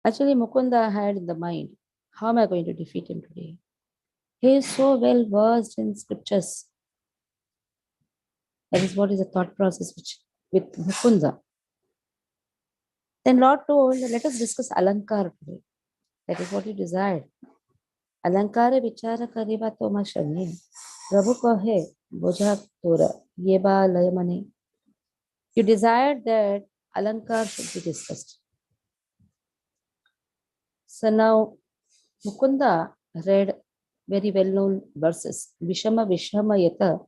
Actually, Mukunda had in the mind, how am I going to defeat him today? He is so well versed in scriptures. That is what is the thought process with Mukunda. Then Lord told, let us discuss Alankar today. That is what he desired. Alankara vichara kariba toma shani. Prabhu kahe, boja tora, yeba layamane. You desired that Alankar should be discussed. So now Mukunda read very well-known verses. Vishama Vishama Yata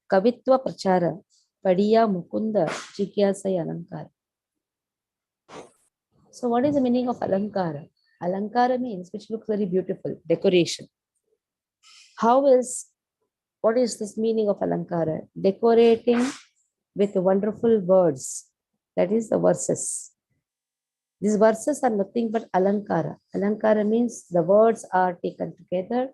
Kavitva Prachara Padiya Mukunda Jigyasaya Alankara. So what is the meaning of Alankara? Alankara means which looks very beautiful, decoration. What is this meaning of Alankara? Decorating with wonderful words. That is the verses. These verses are nothing but Alankara. Alankara means the words are taken together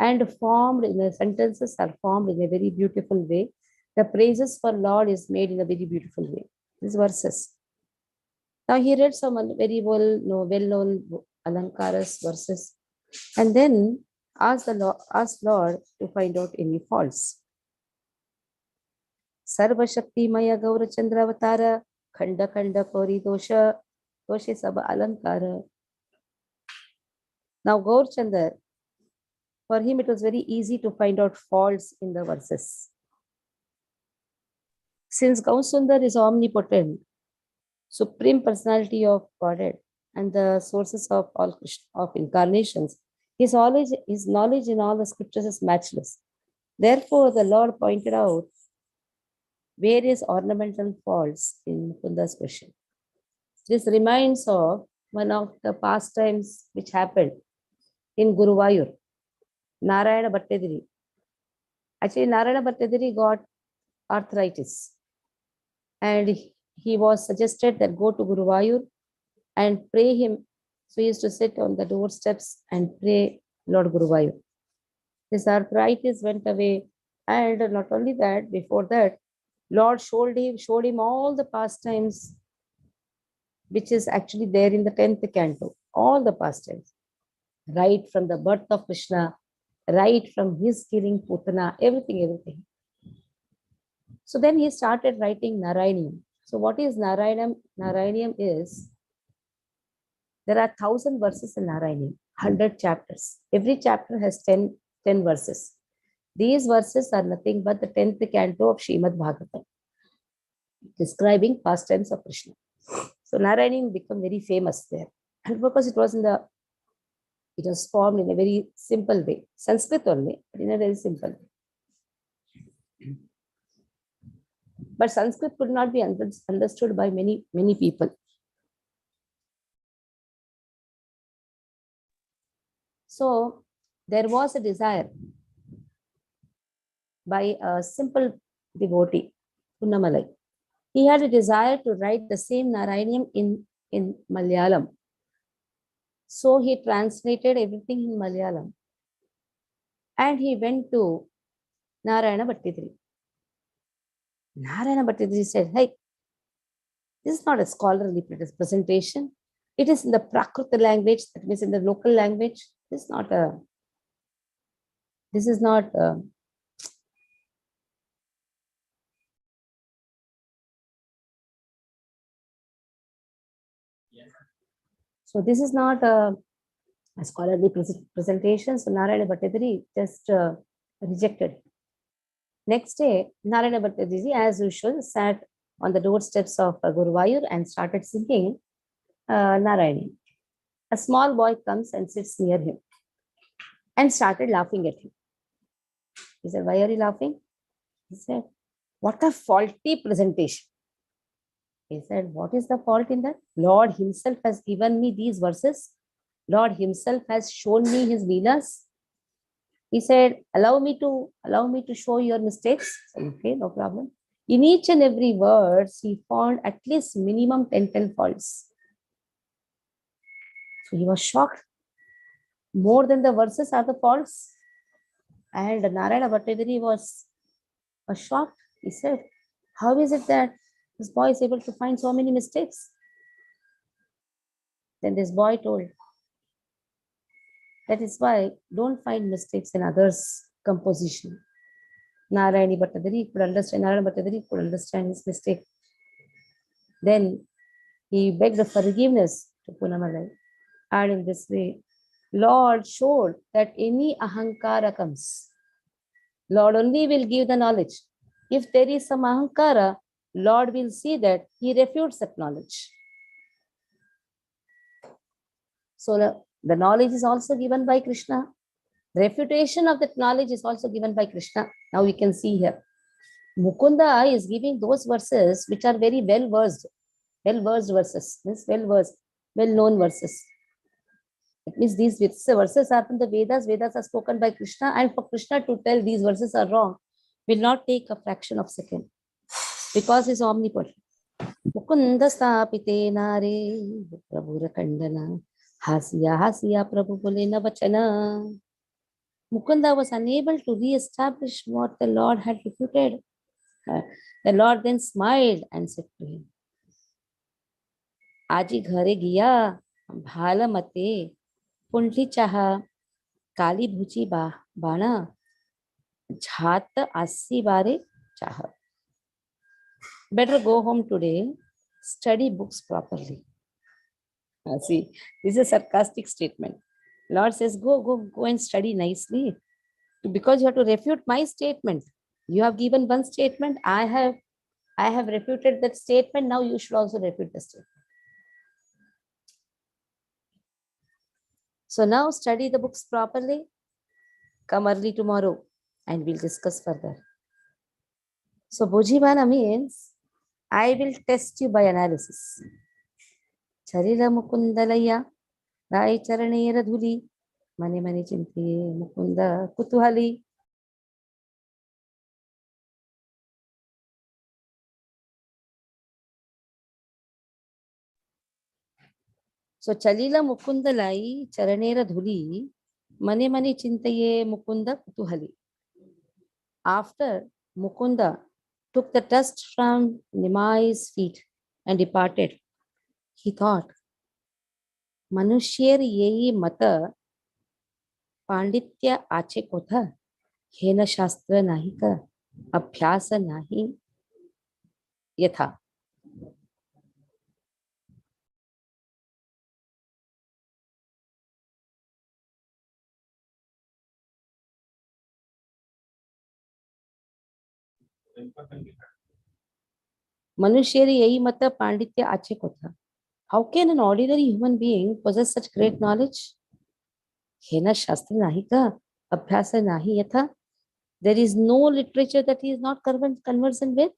and formed in the sentences are formed in a very beautiful way. The praises for Lord is made in a very beautiful way. These verses. Now he read some very well-known Alankaras verses and then asked Lord to find out any faults. Sarva Shakti Maya Gaura Chandravatara Khanda Khanda Kori Dosha Doshe Saba Alankara. Now Gaur Chandra, for him it was very easy to find out faults in the verses. Since Gausundar is omnipotent, supreme personality of Godhead and the sources of all of incarnations, his knowledge in all the scriptures is matchless. Therefore, the Lord pointed out various ornamental faults in Mukunda's question. This reminds of one of the pastimes which happened in Guruvayur, Narayana Bhattadiri. Actually, Narayana Bhattadiri got arthritis and he was suggested that go to Guruvayur and pray him. So he used to sit on the doorsteps and pray Lord Guruvayur. His arthritis went away, and not only that, before that, Lord showed him all the pastimes which is actually there in the 10th canto, all the pastimes, right from the birth of Krishna, right from his killing Putana, everything. So then he started writing Narayaniam. So what is Narayaniam? Narayaniam is, there are 1,000 verses in Narayaniam, 100 chapters. Every chapter has 10 verses. These verses are nothing but the 10th canto of Srimad Bhagavatam, describing pastimes of Krishna. So Narayaniam became very famous there. And because it was formed in a very simple way, Sanskrit only, but in a very simple way. But Sanskrit could not be understood by many people. So there was a desire by a simple devotee, Punnamalai. He had a desire to write the same Narayaniam in Malayalam. So he translated everything in Malayalam. And he went to Narayana Bhattadiri. Narayana Bhattadiri said, hey, this is not a scholarly presentation. It is in the Prakruta language, that means in the local language. This is not so this is not a scholarly presentation. So Narayana Bhattadiri just rejected. Next day, Narayana Bhattadiri, as usual, sat on the doorsteps of Guruvayur and started singing Narayani. A small boy comes and sits near him and started laughing at him. He said, why are you laughing? He said, what a faulty presentation. He said, what is the fault in that? Lord himself has given me these verses. Lord himself has shown me his leelas. He said, allow me to show your mistakes. Said, okay, no problem. In each and every word, he found at least minimum 10 faults. So he was shocked. More than the verses are the faults. And Narayana Bhattadiri was shocked. He said, how is it that this boy is able to find so many mistakes? Then this boy told, that is why don't find mistakes in others' composition. Narayani Bhattadari could understand, Narayana Bhattadari could understand his mistake. Then he begged the forgiveness to Punamalai. And in this way, Lord showed that any ahankara comes, Lord only will give the knowledge. If there is some ahankara, Lord will see that he refutes that knowledge. So the knowledge is also given by Krishna. Refutation of that knowledge is also given by Krishna. Now we can see here. Mukunda is giving those verses which are very well-versed verses, means well-versed, well-known verses. It means these verses are from the Vedas. Vedas are spoken by Krishna, and for Krishna to tell these verses are wrong will not take a fraction of second because he's omnipotent. Mukunda stapite nare prabhura kandana hasya hasya prabhu bolena vachana. Mukunda was unable to re-establish what the Lord had refuted. The Lord then smiled and said to him, Aji ghare giya bhala mate Pundli चाहा काली भुची बाणा झात आसी बारे चाह. Better go home today, study books properly. See, this is a sarcastic statement. Lord says, go and study nicely, because you have to refute my statement. You have given one statement, I have refuted that statement. Now you should also refute the statement. So now study the books properly. Come early tomorrow and we'll discuss further. So Bhujibana means I will test you by analysis. Charila Mukundalaya, Rai Charanera Dhuli, Mani Mani Chinti, Mukunda Kutuhali. So Chalila Mukundalai, Charanera Dhuli, Mani Mani Chintaye Mukunda Kutuhali. After Mukunda took the dust from Nimai's feet and departed, he thought, Manusher yehi mata Panditya ache kotha, hena shastra nahi ka, abhyasa nahi yatha. Manusheri yehi mata Panditya ache kotha. How can an ordinary human being possess such great knowledge? Hena shastra nahi ka, abhyasa nahi yatha. There is no literature that he is not conversant with.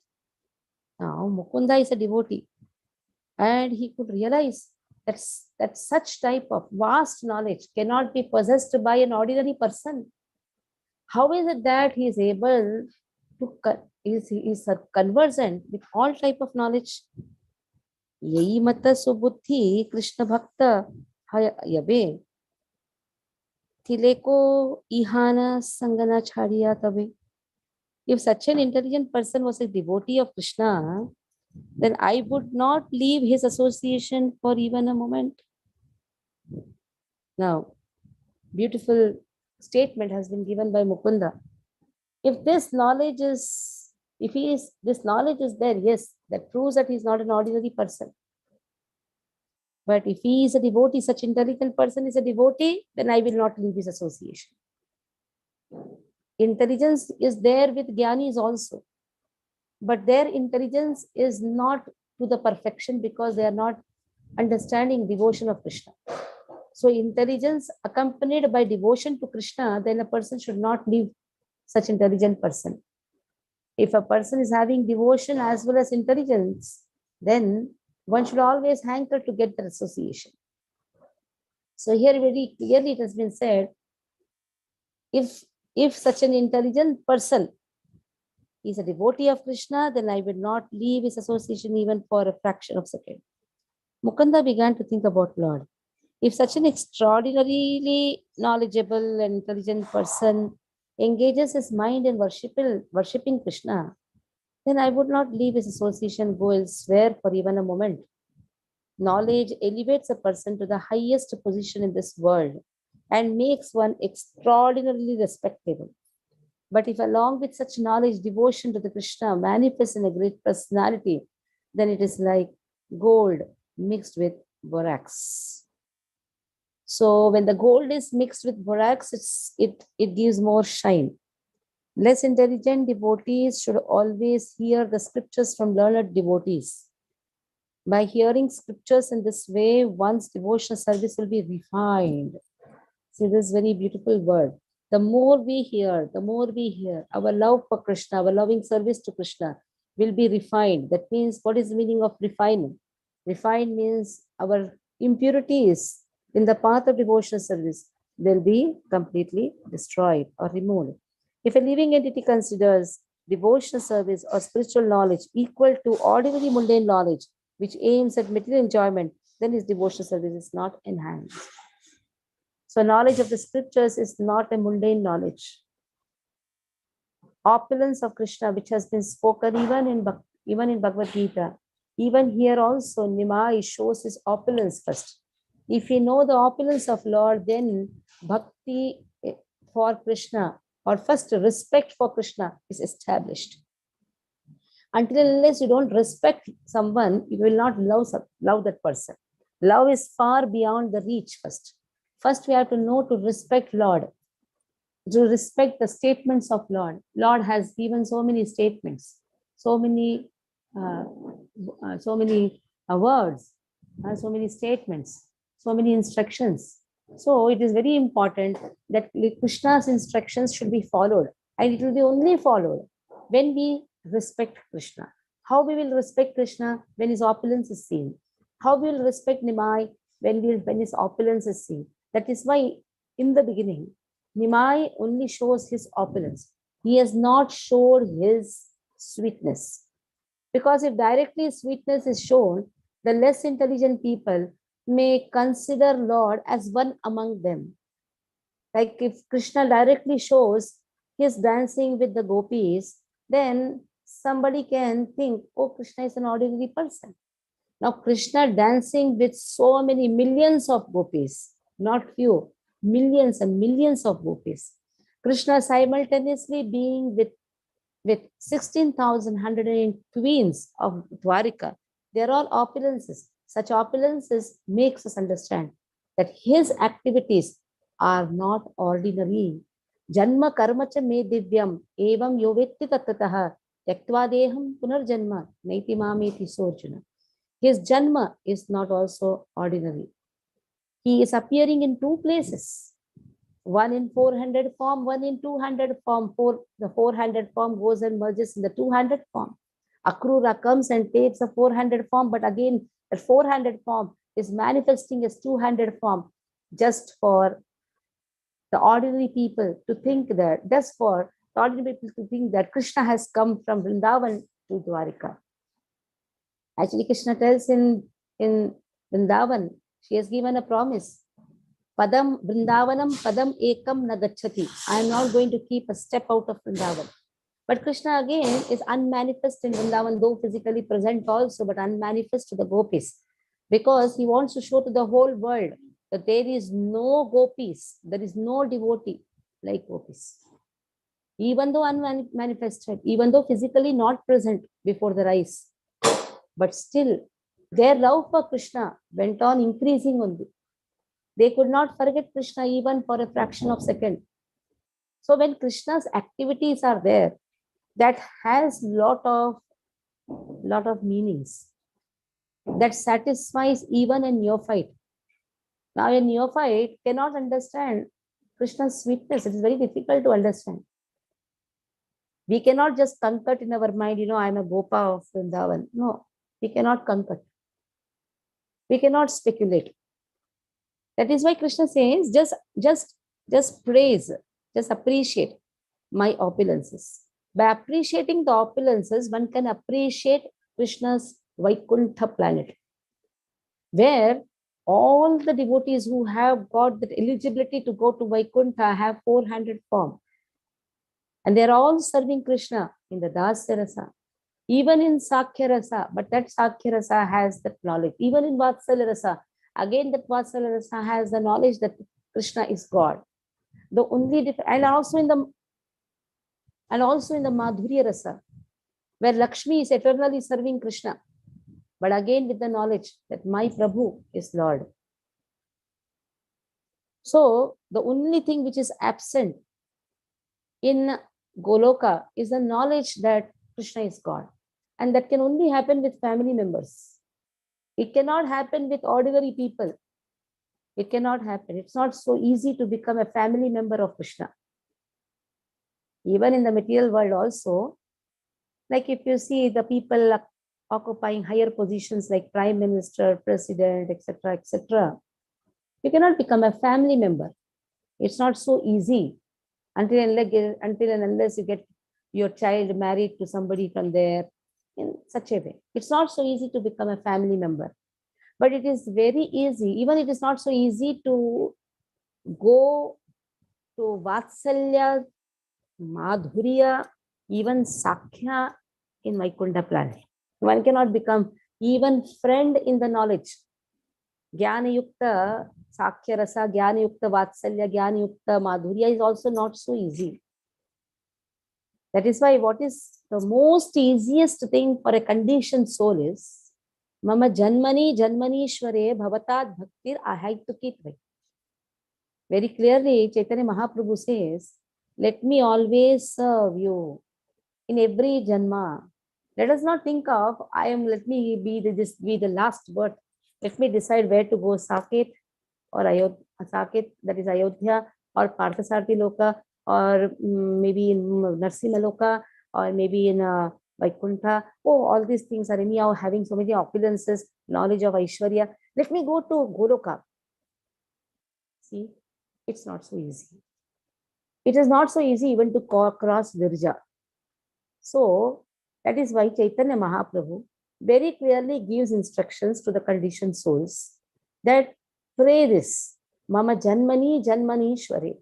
Now, Mukunda is a devotee, and he could realize that such type of vast knowledge cannot be possessed by an ordinary person. How is it that he is able to is conversant with all type of knowledge? Yehi mata subuddhi Krishna bhakta yabe tileko ihana sangana chhadiya tabe. If such an intelligent person was a devotee of Krishna, then I would not leave his association for even a moment. Now, beautiful statement has been given by Mukunda. If this knowledge is, this knowledge is there, yes, that proves that he is not an ordinary person. But if he is a devotee, such intelligent person is a devotee, then I will not leave his association. Intelligence is there with Gyanis also, but their intelligence is not to the perfection because they are not understanding devotion of Krishna. So intelligence accompanied by devotion to Krishna, then a person should not leave such intelligent person. If a person is having devotion as well as intelligence, then one should always hanker to get the association. So here very clearly it has been said, if such an intelligent person is a devotee of Krishna, then I will not leave his association even for a fraction of a second. Mukunda began to think about Lord. If such an extraordinarily knowledgeable and intelligent person engages his mind in worshipping Krishna, then I would not leave his association, go elsewhere for even a moment. Knowledge elevates a person to the highest position in this world and makes one extraordinarily respectable. But if along with such knowledge, devotion to the Krishna manifests in a great personality, then it is like gold mixed with borax. So when the gold is mixed with borax, it gives more shine. Less intelligent devotees should always hear the scriptures from learned devotees. By hearing scriptures in this way, one's devotional service will be refined. See this very beautiful word. The more we hear, our love for Krishna, our loving service to Krishna will be refined. That means, what is the meaning of refining? Refined means our impurities in the path of devotional service will be completely destroyed or removed. If a living entity considers devotional service or spiritual knowledge equal to ordinary mundane knowledge, which aims at material enjoyment, then his devotional service is not enhanced. So knowledge of the scriptures is not a mundane knowledge. Opulence of Krishna, which has been spoken even in Bhagavad Gita, even here also Nimai shows his opulence first. If we know the opulence of Lord, then bhakti for Krishna or first respect for Krishna is established. Until unless you don't respect someone, you will not love that person. Love is far beyond the reach first. First, we have to know to respect Lord, to respect the statements of Lord. Lord has given so many statements, so many words, so many statements, so many instructions. So it is very important that Krishna's instructions should be followed, and it will be only followed when we respect Krishna. How we will respect Krishna? When his opulence is seen. How we will respect Nimai? When his opulence is seen. That is why in the beginning, Nimai only shows his opulence. He has not shown his sweetness. Because if directly sweetness is shown, the less intelligent people may consider Lord as one among them. Like if Krishna directly shows his dancing with the gopis, then somebody can think, oh, Krishna is an ordinary person. Now, Krishna dancing with so many millions of gopis, not few, millions and millions of gopis. Krishna simultaneously being with 16,108 queens of Dwarika. They are all opulences. Such opulences makes us understand that his activities are not ordinary. Janma karma cha me divyam evam yovetti tattataha yaktva deham punarjanma naiti mameti sorjuna. His janma is not also ordinary. He is appearing in two places. One in 400 form, one in 200 form. The 400 form goes and merges in the 200 form. Akrura comes and takes the 400 form, but again, the 400 form is manifesting as 200 form just for the ordinary people to think that, just for the ordinary people to think that Krishna has come from Vrindavan to Dwarika. Actually, Krishna tells in Vrindavan, she has given a promise. Padam Vrindavanam Padam Ekam Nagachati. I am not going to keep a step out of Vrindavan. But Krishna again is unmanifest in Vrindavan, though physically present also, but unmanifest to the gopis. Because he wants to show to the whole world that there is no gopis, there is no devotee like gopis. Even though unmanifested, even though physically not present before their eyes, but still their love for Krishna went on increasing only. They could not forget Krishna even for a fraction of a second. So when Krishna's activities are there, that has lot of meanings. That satisfies even a neophyte. Now a neophyte cannot understand Krishna's sweetness. It is very difficult to understand. We cannot just concoct in our mind, I am a Gopa of Vrindavan. No, we cannot concoct. We cannot speculate. That is why Krishna says, just praise, just appreciate my opulences. By appreciating the opulences, one can appreciate Krishna's Vaikuntha planet, where all the devotees who have got the eligibility to go to Vaikuntha have 400 form. And they're all serving Krishna in the Dasya Rasa. Even in Sakhya Rasa, but that Sakhya Rasa has that knowledge. Even in Vatsalya Rasa, again that Vatsalya Rasa has the knowledge that Krishna is God. The only and also in the Madhurya Rasa, where Lakshmi is eternally serving Krishna, but again with the knowledge that my Prabhu is Lord. So the only thing which is absent in Goloka is the knowledge that Krishna is God. And that can only happen with family members. It cannot happen with ordinary people. It cannot happen. It's not so easy to become a family member of Krishna. Even in the material world also, like if you see the people occupying higher positions like Prime Minister, President, etc., etc., you cannot become a family member. It's not so easy until and unless you get your child married to somebody from there in such a way. It's not so easy to become a family member. But it is very easy. Even it is not so easy to go to Vatsalya, Madhurya, even Sakhya in Vaikunta planet. One cannot become even friend in the knowledge. Jnana Yukta, Sakhya Rasa, Jnana Yukta, Vatsalya, Jnana Yukta, Madhurya is also not so easy. That is why what is the most easiest thing for a conditioned soul is Mama Janmani Janmanishware Bhavatad Bhaktir Ahaitukitve. Very clearly, Chaitanya Mahaprabhu says, let me always serve you in every Janma. Let us not think of, let me be the last birth. Let me decide where to go, Saket or Ayodhya, Saket, that is Ayodhya, or Parthasarthi Loka, or maybe in Narsimha Loka, or maybe in Vaikuntha. Oh, all these things are anyhow having so many opulences, knowledge of Aishwarya. Let me go to Goloka. See, it's not so easy. It is not so easy even to cross Virja. So, that is why Chaitanya Mahaprabhu very clearly gives instructions to the conditioned souls that pray this, Mama Janmani Janmanishware,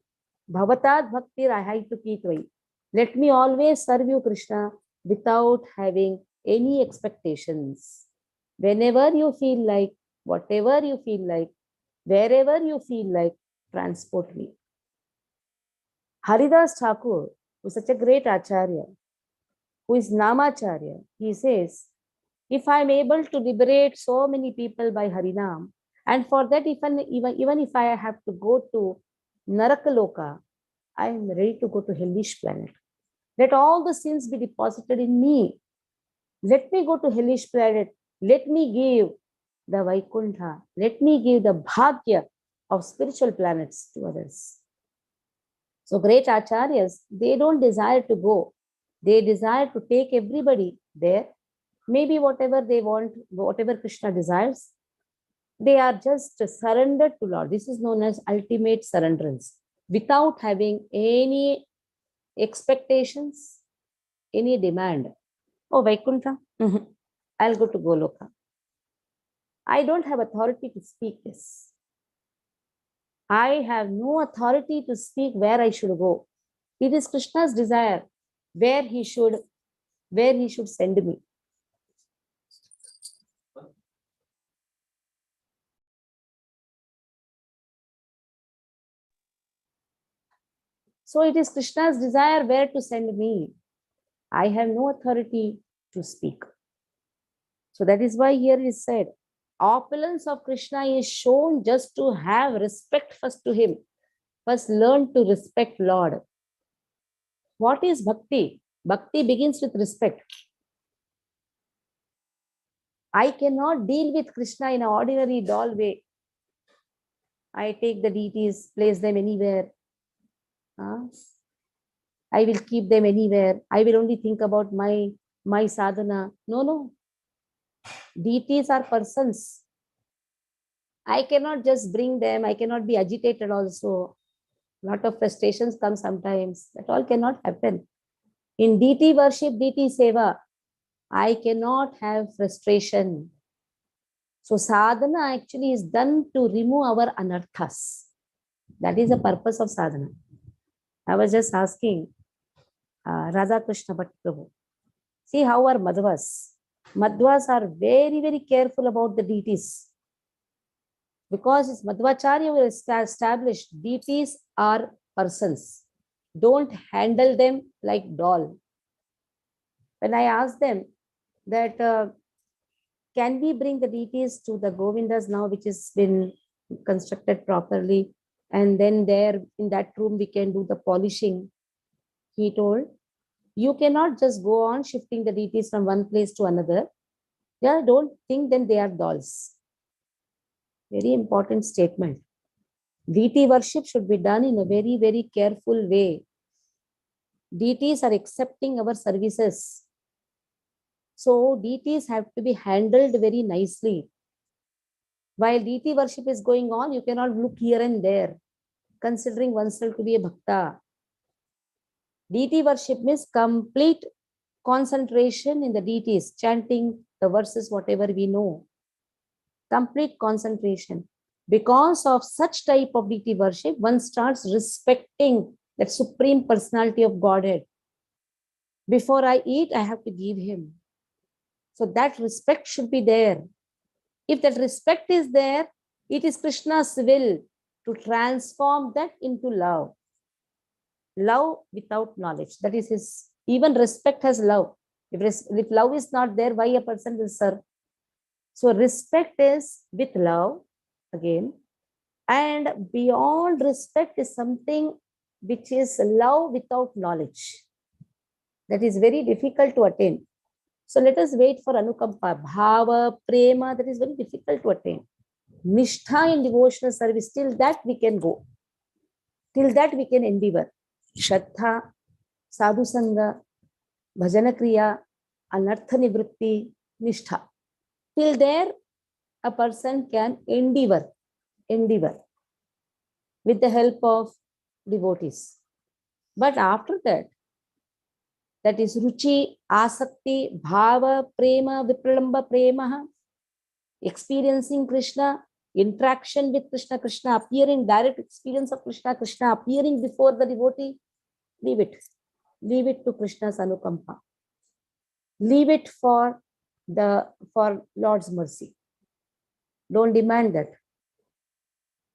Bhavatad Bhaktir Ahaitukitve. Let me always serve you, Krishna, without having any expectations. Whenever you feel like, whatever you feel like, wherever you feel like, transport me. Haridas Thakur, who is such a great Acharya, who is Namacharya, he says, if I am able to liberate so many people by Harinam, and for that, even if I have to go to Narakaloka, I am ready to go to hellish planet. Let all the sins be deposited in me. Let me go to hellish planet. Let me give the Vaikuntha. Let me give the Bhagya of spiritual planets to others. So great Acharyas, they don't desire to go. They desire to take everybody there. Maybe whatever they want, whatever Krishna desires, they are just surrendered to Lord. This is known as ultimate surrenderance. Without having any expectations, any demand. Oh, Vaikuntha, I'll go to Goloka. I don't have authority to speak this. I have no authority to speak where I should go. It is Krishna's desire where he should send me. So it is Krishna's desire where to send me. I have no authority to speak. So that is why here is said, opulence of Krishna is shown just to have respect first to him. First learn to respect Lord. What is bhakti? Bhakti begins with respect. I cannot deal with Krishna in an ordinary dull way. I take the deities, place them anywhere. I will keep them anywhere. I will only think about my sadhana. No. Deities are persons. I cannot just bring them. I cannot be agitated also. A lot of frustrations come sometimes. That all cannot happen. In deity worship, deity seva, I cannot have frustration. So sadhana actually is done to remove our anarthas. That is the purpose of sadhana. I was just asking Radha Krishna Bhatt Prabhu. See how our Madhvas. Madhvas are very, very careful about the deities. Because it's Madhvacharya will establish deities are persons. Don't handle them like doll. When I asked them that can we bring the deities to the Govindas now, which has been constructed properly, and then there in that room we can do the polishing, he told, you cannot just go on shifting the deities from one place to another. Yeah, don't think then they are dolls. Very important statement. Deity worship should be done in a very, very careful way. Deities are accepting our services. So deities have to be handled very nicely. While deity worship is going on, you cannot look here and there, considering oneself to be a bhakta. Deity worship means complete concentration in the deities, chanting the verses, whatever we know. Complete concentration. Because of such type of deity worship, one starts respecting that supreme personality of Godhead. Before I eat, I have to give him. So that respect should be there. If that respect is there, it is Krishna's will to transform that into love. Love without knowledge. That is his, even respect has love. If love is not there, why a person will serve? So respect is with love again. And beyond respect is something which is love without knowledge. That is very difficult to attain. So let us wait for Anukampa, Bhava, Prema, that is very difficult to attain. Nishtha in devotional service, till that we can go. Till that we can endeavor. Shraddha, Sadhu Sangha, Bhajana Kriya, Anartha Nivritti, Nishtha. Till there, a person can endeavor with the help of devotees. But after that, that is Ruchi, Asakti, Bhava, Prema, Vipralamba, Prema, experiencing Krishna, interaction with Krishna, Krishna appearing, direct experience of Krishna, Krishna appearing before the devotee, leave it. Leave it to Krishna's Anukampa. Leave it for Lord's mercy. Don't demand that.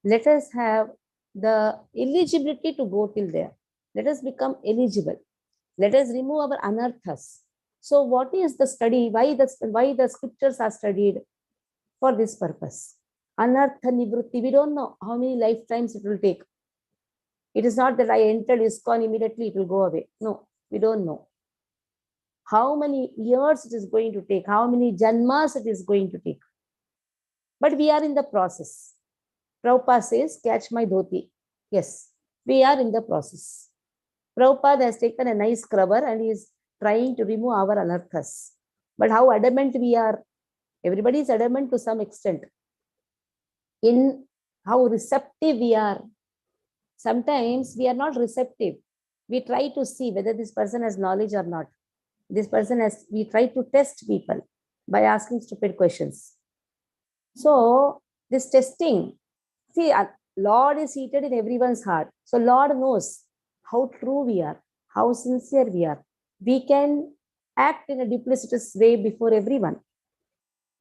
Let us have the eligibility to go till there. Let us become eligible. Let us remove our anarthas. So what is the study? Why the scriptures are studied? For this purpose. Anartha nivritti. We don't know how many lifetimes it will take. It is not that I entered ISKCON, immediately it will go away. No, we don't know. How many years it is going to take, how many janmas it is going to take. But we are in the process. Prabhupada says, catch my dhoti. Yes, we are in the process. Prabhupada has taken a nice scrubber and he is trying to remove our anarthas. But how adamant we are, everybody is adamant to some extent. In how receptive we are. Sometimes we are not receptive. We try to see whether this person has knowledge or not. We try to test people by asking stupid questions. So this testing, see, Lord is seated in everyone's heart. So Lord knows how true we are, how sincere we are. We can act in a duplicitous way before everyone.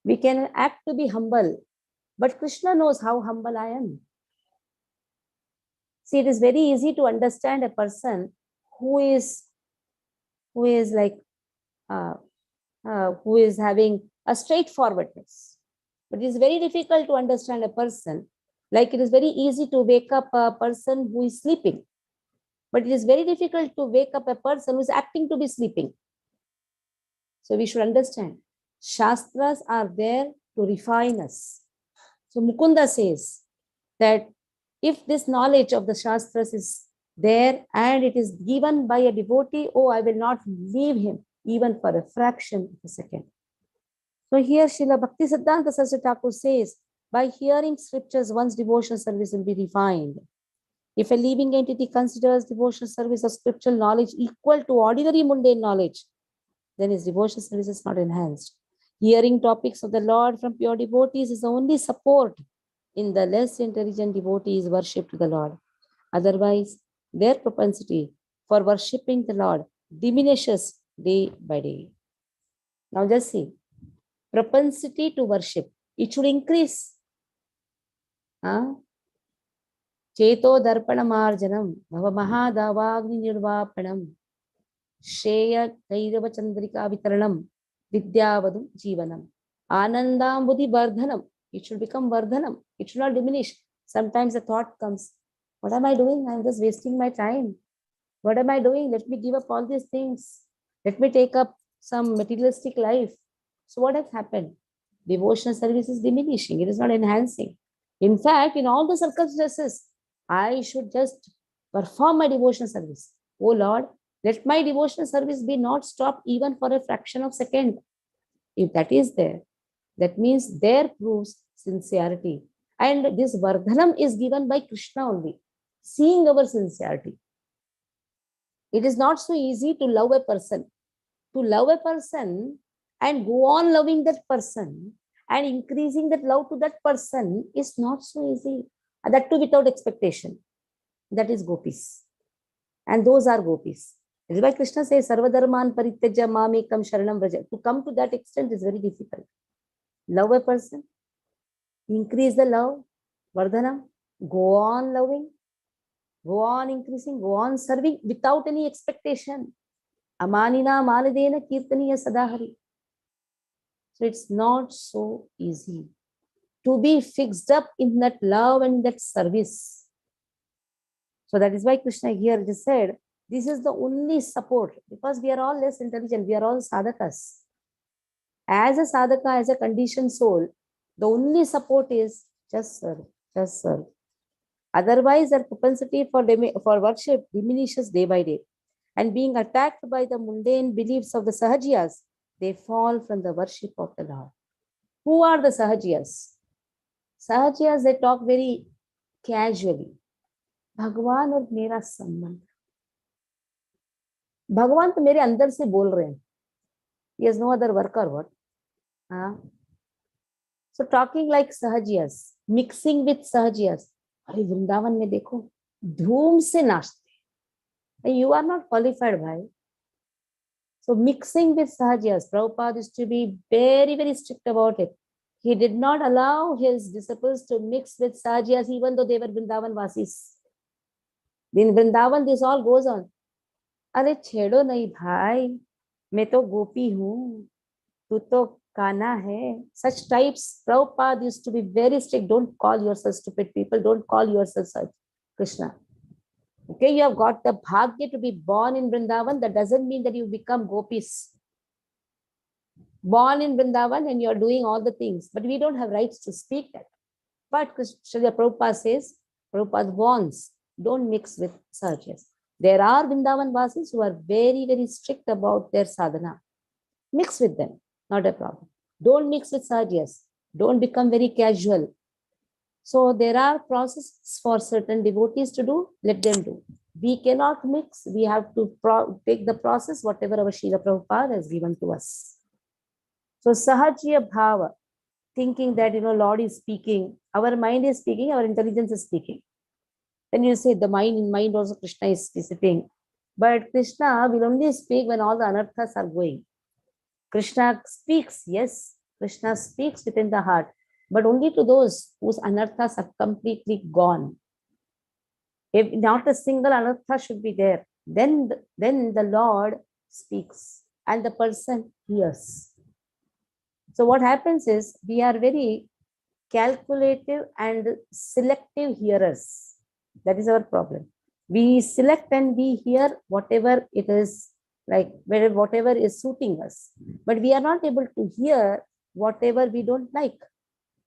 We can act to be humble, but Krishna knows how humble I am. See, it is very easy to understand a person who is like who is having a straightforwardness. But it is very difficult to understand a person. Like it is very easy to wake up a person who is sleeping. But it is very difficult to wake up a person who is acting to be sleeping. So we should understand. Shastras are there to refine us. So Mukunda says that if this knowledge of the Shastras is there and it is given by a devotee, oh, I will not leave him even for a fraction of a second. So here Srila Bhaktisiddhanta Saraswati Thakur says, by hearing scriptures, one's devotional service will be refined. If a living entity considers devotional service or scriptural knowledge equal to ordinary mundane knowledge, then his devotional service is not enhanced. Hearing topics of the Lord from pure devotees is the only support in the less intelligent devotees worship to the Lord. Otherwise, their propensity for worshipping the Lord diminishes day by day. Now just see, propensity to worship, it should increase. Cheto darpana marjanam, bhava mahadavagni nirvapanam, Shreya Kairava Chandrika Vitaranam, Vidyavadu Jivanam. Anandambudhi Vardhanam. It should become Vardhanam. It should not diminish. Sometimes a thought comes, what am I doing? I'm just wasting my time. What am I doing? Let me give up all these things. Let me take up some materialistic life. So what has happened? Devotional service is diminishing. It is not enhancing. In fact, in all the circumstances, I should just perform my devotional service. Oh Lord, let my devotional service be not stopped even for a fraction of a second. If that is there, that means there proves sincerity. And this Vardhanam is given by Krishna only, seeing our sincerity. It is not so easy to love a person. To love a person and go on loving that person and increasing that love to that person is not so easy. And that too without expectation. That is gopis. And those are gopis. That is why Krishna says, Sarvadharman parityaja mamekam sharanam vraja. To come to that extent is very difficult. Love a person, increase the love, vardhanam, go on loving, go on increasing, go on serving without any expectation. Amanina manadena kirtaniya sadahari. So it's not so easy to be fixed up in that love and that service. So that is why Krishna here just said, this is the only support, because we are all less intelligent, we are all sadhakas. As a sadhaka, as a conditioned soul, the only support is just serve, just serve. Otherwise, their propensity for worship diminishes day by day. And being attacked by the mundane beliefs of the Sahajiyas, they fall from the worship of the Lord. Who are the Sahajiyas? Sahajiyas, they talk very casually. भगवान और मेरा संबंध, भगवान तो मेरे अंदर से बोल रहे हैं. He has no other work or what? So talking like Sahajiyas, mixing with Sahajiyas. अरे वृंदावन में देखो धूम से नाचते. You are not qualified, bhai. So mixing with Sahajiyas, Prabhupada used to be very, very strict about it. He did not allow his disciples to mix with Sahajiyas even though they were Vrindavan Vasis. In Vrindavan, this all goes on. अरे छेड़ो नहीं भाई, मैं तो गोपी हूँ, तू तो काना है. Such types, Prabhupada used to be very strict. Don't call yourself stupid people. Don't call yourself Krishna. Okay, you have got the bhagya to be born in Vrindavan. That doesn't mean that you become gopis. Born in Vrindavan and you're doing all the things. But we don't have rights to speak that. But Srila Prabhupada says, Prabhupada warns, don't mix with Sahajiyas. There are Vrindavan Vasis who are very, very strict about their sadhana. Mix with them, not a problem. Don't mix with Sahajiyas. Don't become very casual. So there are processes for certain devotees to do, let them do. We cannot mix. We have to take the process, whatever our Srila Prabhupada has given to us. So Sahajiya Bhava, thinking that, Lord is speaking, our mind is speaking, our intelligence is speaking. Then you say the mind, in mind also Krishna is visiting. But Krishna will only speak when all the anarthas are going. Krishna speaks, yes, Krishna speaks within the heart, but only to those whose anarthas are completely gone. If not a single anartha should be there, then the Lord speaks and the person hears. So what happens is we are very calculative and selective hearers. That is our problem. We select and we hear whatever it is, like whatever is suiting us. But we are not able to hear whatever we don't like.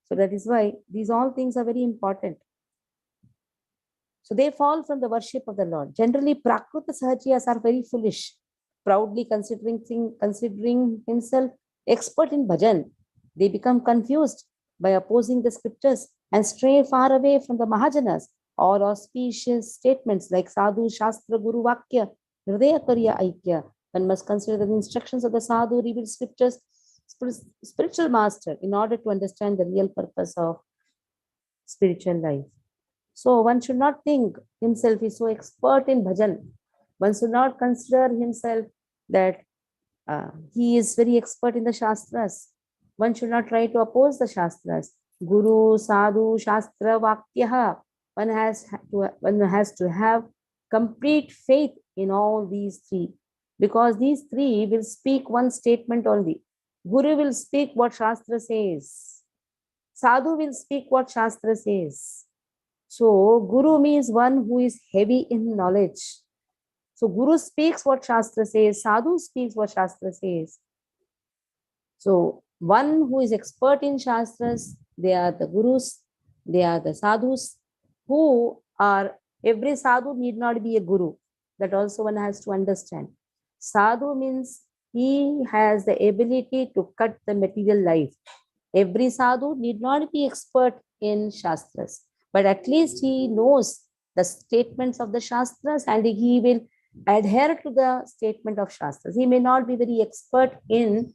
So that is why these all things are very important. So they fall from the worship of the Lord. Generally, Prakruta Sahajiyas are very foolish, proudly considering himself expert in bhajan. They become confused by opposing the scriptures and stray far away from the Mahajanas or auspicious statements like Sadhu, Shastra, Guru, Vakya, Hridaya Karya Aikya. One must consider the instructions of the Sadhu, revealed scriptures, spiritual master, in order to understand the real purpose of spiritual life. So one should not think himself is so expert in bhajan. One should not consider himself that He is very expert in the Shastras. One should not try to oppose the Shastras. Guru, Sadhu, Shastra, Vakyaha. One has to have complete faith in all these three, because these three will speak one statement only. Guru will speak what Shastra says. Sadhu will speak what Shastra says. So, Guru means one who is heavy in knowledge. So, Guru speaks what Shastra says, Sadhu speaks what Shastra says. So, one who is expert in Shastras, they are the Gurus, they are the Sadhus, who are, every Sadhu need not be a Guru. That also one has to understand. Sadhu means he has the ability to cut the material life. Every Sadhu need not be expert in Shastras, but at least he knows the statements of the Shastras and he will adhere to the statement of Shastras. He may not be very expert in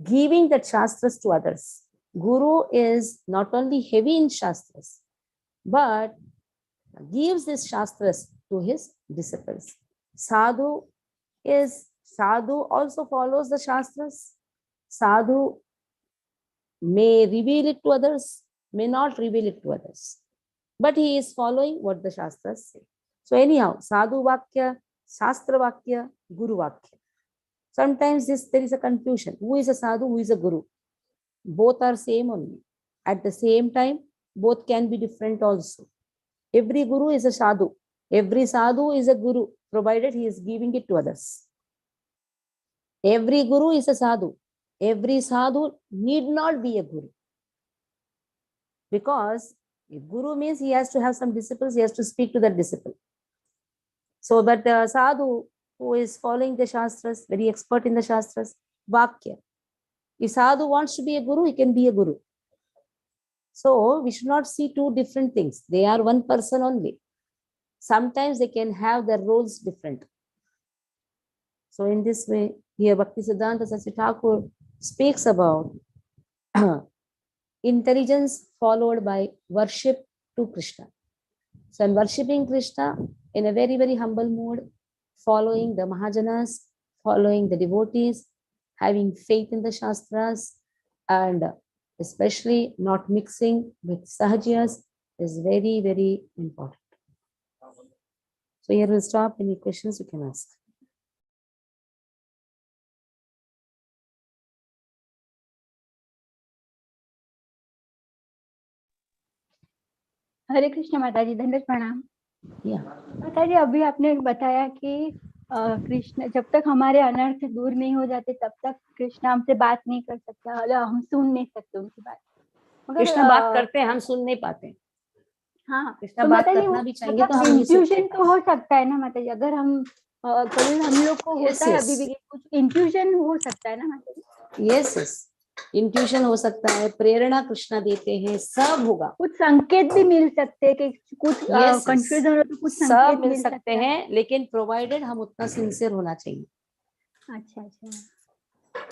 giving the Shastras to others. Guru is not only heavy in Shastras, but gives these Shastras to his disciples. Sadhu also follows the Shastras. Sadhu may reveal it to others, may not reveal it to others, but he is following what the Shastras say. So anyhow, Sadhu Vakya, Shastra Vakya, Guru Vakya. Sometimes there is a confusion. Who is a Sadhu, who is a Guru? Both are same only. At the same time, both can be different also. Every Guru is a Sadhu. Every Sadhu is a Guru, provided he is giving it to others. Every Guru is a Sadhu. Every Sadhu need not be a Guru. Because if Guru means he has to have some disciples, he has to speak to that disciple. So, but the Sadhu who is following the Shastras, very expert in the Shastras, Vakya. If Sadhu wants to be a Guru, he can be a Guru. So, we should not see two different things. They are one person only. Sometimes they can have their roles different. So, in this way, here Bhaktisiddhanta Saraswati Thakur speaks about intelligence followed by worship to Krishna. So, I'm worshipping Krishna in a very, very humble mode, following the Mahajanas, following the devotees, having faith in the Shastras, and especially not mixing with Sahajiyas is very, very important. So here we'll stop. Any questions you can ask. हरे कृष्ण माता जी, दंडवत प्रणाम। Yeah. माता जी, अभी आपने बताया कि कृष्ण जब तक हमारे अनर्थ दूर नहीं हो जाते तब तक कृष्ण हमसे बात नहीं कर सकता, हम सुन नहीं सकते उनकी बात। कृष्ण बात करते हैं, हम सुन नहीं पाते। हाँ, कृष्ण बात करना भी चाहिए तो हम इंट्यूशन तो हो सकता है ना माता जी, अगर हम कभी हम लोग को होता है अभी भी कुछ इंट्यूशन हो सकता है ना माता जी? यस, इंट्यूशन हो सकता है, प्रेरणा कृष्ण देते हैं, सब होगा। कुछ संकेत भी मिल सकते हैं कि कुछ कंफ्यूजन हो तो कुछ संकेत मिल सकते हैं, लेकिन प्रोवाइडेड हम उतना सिंसियर होना चाहिए। अच्छा अच्छा।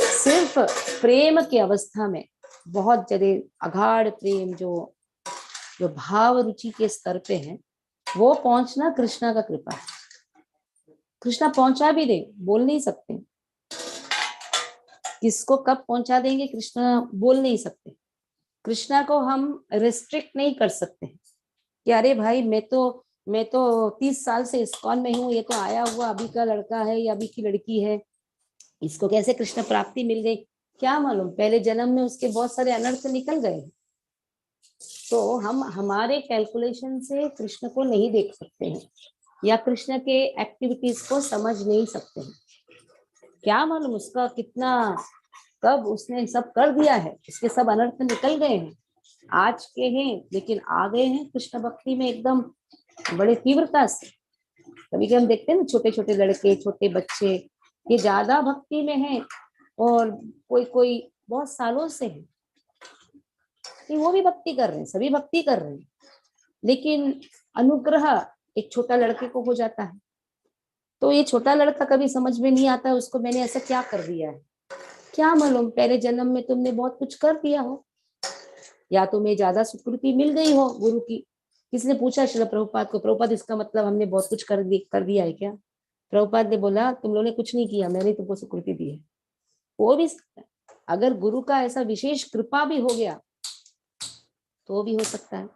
सिर्फ प्रेम की अवस्था में बहुत ज्यादा अगाध प्रेम जो भाव रुचि के स्तर पे है, वो पहुंचना कृष्णा का कृपा है। कृष्णा पहुंचा भी दे, बोल नहीं सकते, किसको कब पहुंचा देंगे कृष्णा बोल नहीं सकते। कृष्णा को हम रिस्ट्रिक्ट नहीं कर सकते कि अरे भाई मैं तो 30 साल से इस्कॉन में हूँ, ये तो आया हुआ अभी का लड़का है या अभी की लड़की है, इसको कैसे कृष्ण प्राप्ति मिल गई, क्या मालूम पहले जन्म में उसके बहुत सारे अनर्थ निकल गए। तो हम हमारे कैलकुलेशन से कृष्ण को नहीं देख सकते हैं या कृष्ण के एक्टिविटीज को समझ नहीं सकते हैं। क्या मालूम उसका कितना कब उसने सब कर दिया है, इसके सब अनर्थ निकल गए हैं, आज के हैं लेकिन आ गए हैं कृष्ण भक्ति में एकदम बड़े तीव्रता से। कभी कभी हम देखते हैं ना छोटे छोटे लड़के, छोटे बच्चे, ये ज्यादा भक्ति में हैं और कोई बहुत सालों से है कि वो भी भक्ति कर रहे हैं, सभी भक्ति कर रहे हैं, लेकिन अनुग्रह एक छोटा लड़के को हो जाता है। तो ये छोटा लड़का कभी समझ में नहीं आता है उसको मैंने ऐसा क्या कर दिया है, क्या मालूम पहले जन्म में तुमने बहुत कुछ कर दिया हो या तुम्हें ज्यादा सुकृति मिल गई हो गुरु की। किसने पूछा श्रील प्रभुपाद को, प्रभुपाद इसका मतलब हमने बहुत कुछ कर दिया है क्या? प्रभुपाद ने बोला तुम लोगों ने कुछ नहीं किया, मैंने तुमको सुकृति दी है। हो भी सकता है, अगर गुरु का ऐसा विशेष कृपा भी हो गया तो भी हो सकता है,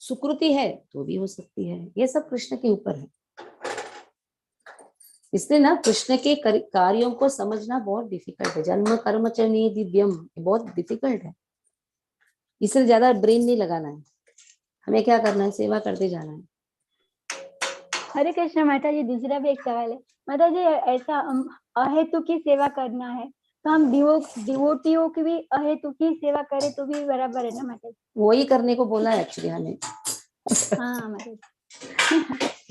सुकृति है तो भी हो सकती है, ये सब कृष्ण के ऊपर है। इसलिए ना कृष्ण के कार्यों को समझना बहुत डिफिकल्ट है। जन्म कर्म च दिव्यम, बहुत डिफिकल्ट है, इसलिए ज्यादा ब्रेन नहीं लगाना है। हमें क्या करना है, सेवा करते जाना है। हरे कृष्ण माता जी। दूसरा भी एक सवाल है माता जी, ऐसा अहेतु की सेवा करना है तो हम डिवोटियों की भी अहेतु की सेवा करें तो भी बराबर है ना माता जी? वही करने को बोला है एक्चुअली हमें। हाँ माता जी।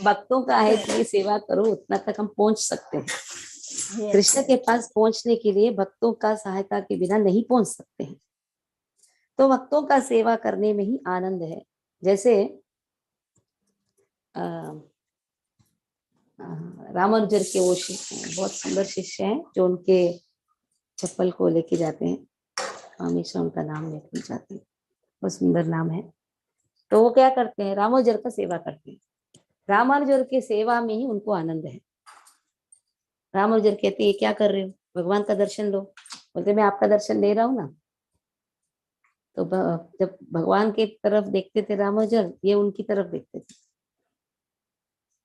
भक्तों का है कि सेवा करो, उतना तक हम पहुंच सकते हैं। Yes, कृष्ण के yes. पास पहुंचने के लिए भक्तों का सहायता के बिना नहीं पहुंच सकते हैं। तो भक्तों का सेवा करने में ही आनंद है। जैसे रामानुजर के वो बहुत सुंदर शिष्य हैं जो उनके चप्पल को लेके जाते हैं, हमेशा उनका नाम लेके जाते हैं, बहुत सुंदर नाम है। तो वो क्या करते हैं, रामानुजर का सेवा करते हैं। रामानुजर के सेवा में ही उनको आनंद है। रामानुजर कहते ये क्या कर रहे हो, भगवान का दर्शन लो। बोलते मैं आपका दर्शन ले रहा हूँ ना। तो जब भगवान के तरफ देखते थे रामानुजर, ये उनकी तरफ देखते थे।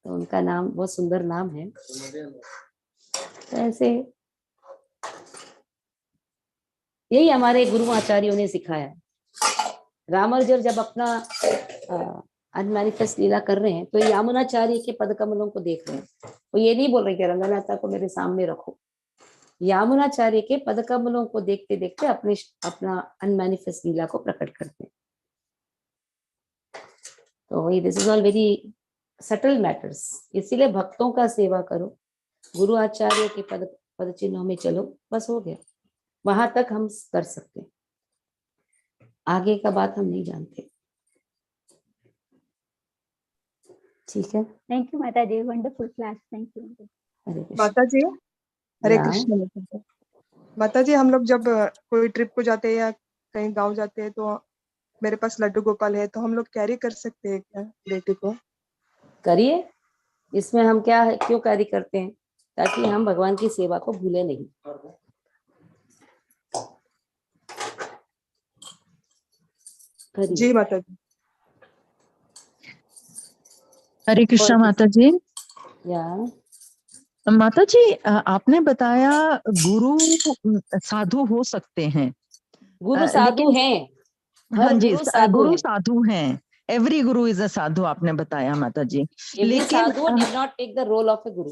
तो उनका नाम बहुत सुंदर नाम है। तो ऐसे यही हमारे गुरु आचार्यों ने सिखाया। रामानुजर जब अपना अनमैनिफेस्ट लीला कर रहे हैं तो यामुनाचार्य के पद कमलों को देख रहे हैं। वो ये नहीं बोल रहे कि रंगनाथा को मेरे सामने रखो, यामुनाचार्य के पद कमलों को देखते देखते अपना अनमैनिफेस्ट लीला को प्रकट करते हैं। तो वही, this is all very subtle matters. इसीलिए भक्तों का सेवा करो, गुरु आचार्य के पद चिन्हों में चलो, बस हो गया। वहां तक हम कर सकते हैं, आगे का बात हम नहीं जानते। ठीक है, थैंक यू माता जी, वंडरफुल क्लास, थैंक यू हरे कृष्ण। माता जी हरे या कृष्ण। माता जी हम लोग जब कोई ट्रिप को जाते हैं या कहीं गांव जाते हैं तो मेरे पास लड्डू गोपाल है, तो हम लोग कैरी कर सकते हैं क्या बेटी को? करिए, इसमें हम क्या है, क्यों कार्य करते हैं, ताकि हम भगवान की सेवा को भूले नहीं। करिए। जी माता जी। हरे कृष्णा माता जी। या माता जी आपने बताया गुरु साधु हो सकते हैं, गुरु साधु लेकिन हैं, हाँ हर जी, गुरु साधु गुरु है। साधु हैं, एवरी गुरु इज अ साधु आपने बताया माता जी। एवरी लेकिन sadhu did not take the role of a guru.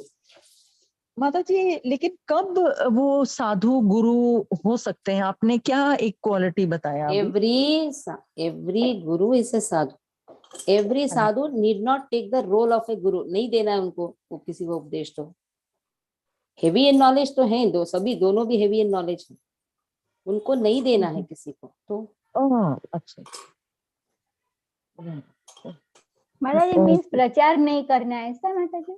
Mata जी लेकिन कब वो साधु गुरु हो सकते हैं, आपने क्या एक क्वालिटी बताया अभी? Every guru is a sadhu. Every sadhu need not take the role of a guru. नहीं देना है उनको वो किसी को उपदेश। तो हेवी इन नॉलेज तो है, दो सभी दोनों भी हेवी इन नॉलेज है, उनको नहीं देना है किसी को। तो ओह अच्छा। माता जी। मीन्स प्रचार नहीं करना है ऐसा माता जी?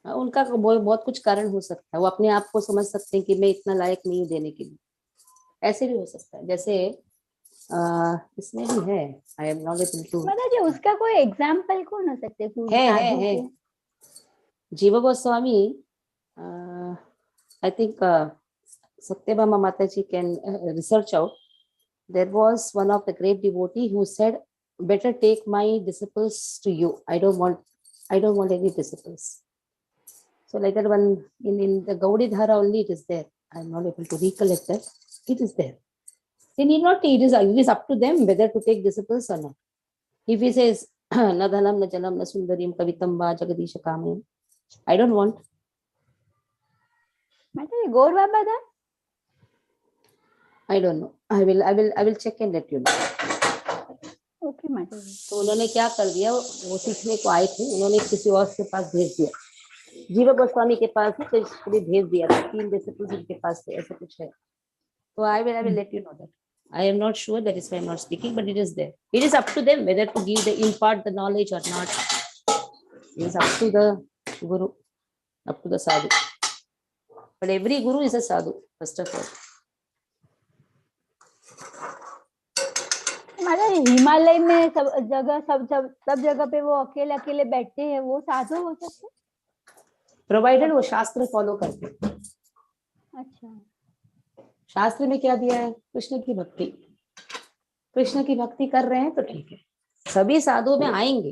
उनका बहुत कुछ कारण हो सकता है, वो अपने आप को समझ सकते हैं कि मैं इतना लायक नहीं हूँ देने के लिए, ऐसे भी हो सकता है। जैसे इसमें भी है, I am not able to. माता जी उसका कोई एग्जाम्पल कौन हो सकते है जीव गोस्वामी, आई think Satyabhama Mata ji can research out. There was one of the great devotee who said, better take my disciples to you. I don't want any disciples. So like that one in the Gaudi Dhara only it is there. I'm not able to recollect that. It is there. They need not, it is up to them whether to take disciples or not. If he says, na dhanam, na jalam, na sundarim, kavitam va jagadisha kamam, I don't want. माता जी गौर बाबा था? I don't know. I will check and let you know. Okay माता जी। तो उन्होंने क्या कर दिया, वो सीखने को आए थे, उन्होंने किसी और के पास भेज दिया। जीव गोस्वामी के पास ही तो इसके लिए भेज दिया था, 3 डिसिपल्स उनके पास थे, ऐसा कुछ है। तो I will let you know that. I am not sure, that is why I am not speaking, but it is there. It is up to them whether to impart the knowledge or not. It is up to the guru, up to the sadhu. But every guru is a sadhu, first of all. माता जी हिमालय में सब जगह पे वो अकेले अकेले बैठते हैं, वो साधु हो सकते? प्रोवाइडेड वो शास्त्र फॉलो करते हैं। अच्छा, शास्त्र में क्या दिया है? कृष्ण की भक्ति। कृष्ण की भक्ति कर रहे हैं तो ठीक है। सभी साधु में आएंगे,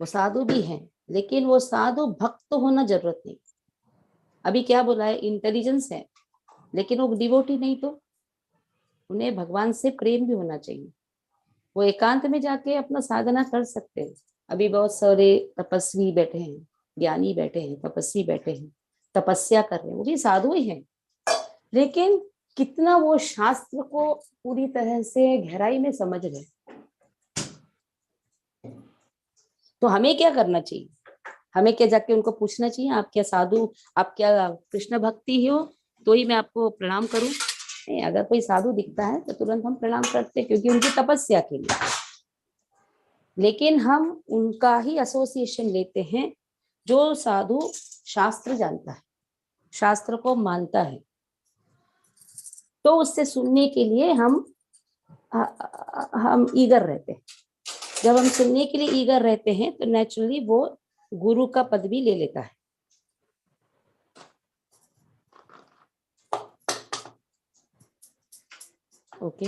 वो साधु भी हैं, लेकिन वो साधु भक्त तो होना जरूरत नहीं। अभी क्या बोला है? इंटेलिजेंस है, लेकिन वो डिवोटी नहीं, तो उन्हें भगवान से प्रेम भी होना चाहिए। वो एकांत में जाके अपना साधना कर सकते हैं। अभी बहुत सारे तपस्वी बैठे हैं, ज्ञानी बैठे हैं, तपस्वी बैठे हैं, तपस्या कर रहे हैं, वो भी साधु ही हैं, लेकिन कितना वो शास्त्र को पूरी तरह से गहराई में समझ रहे हैं। तो हमें क्या करना चाहिए? हमें क्या जाके उनको पूछना चाहिए, आप क्या साधु, आप क्या कृष्ण भक्ति हो तो ही मैं आपको प्रणाम करूं? नहीं, अगर कोई साधु दिखता है तो तुरंत हम प्रणाम करते हैं, क्योंकि उनकी तपस्या के लिए। लेकिन हम उनका ही एसोसिएशन लेते हैं जो साधु शास्त्र जानता है, शास्त्र को मानता है, तो उससे सुनने के लिए हम ईगर रहते हैं। जब हम सुनने के लिए ईगर रहते हैं तो नेचुरली वो गुरु का पद भी ले लेता है। ओके,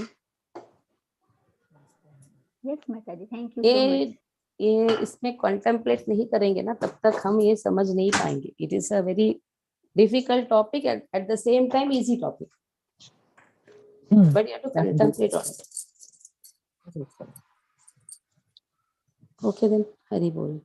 यस माता जी, थैंक यू सो मच। ये इसमें कॉन्टेम्पलेट नहीं करेंगे ना, तब तक हम ये समझ नहीं पाएंगे। It is a very difficult topic, at the same time easy topic, but you have to contemplate on it. Okay then, Hari बोल।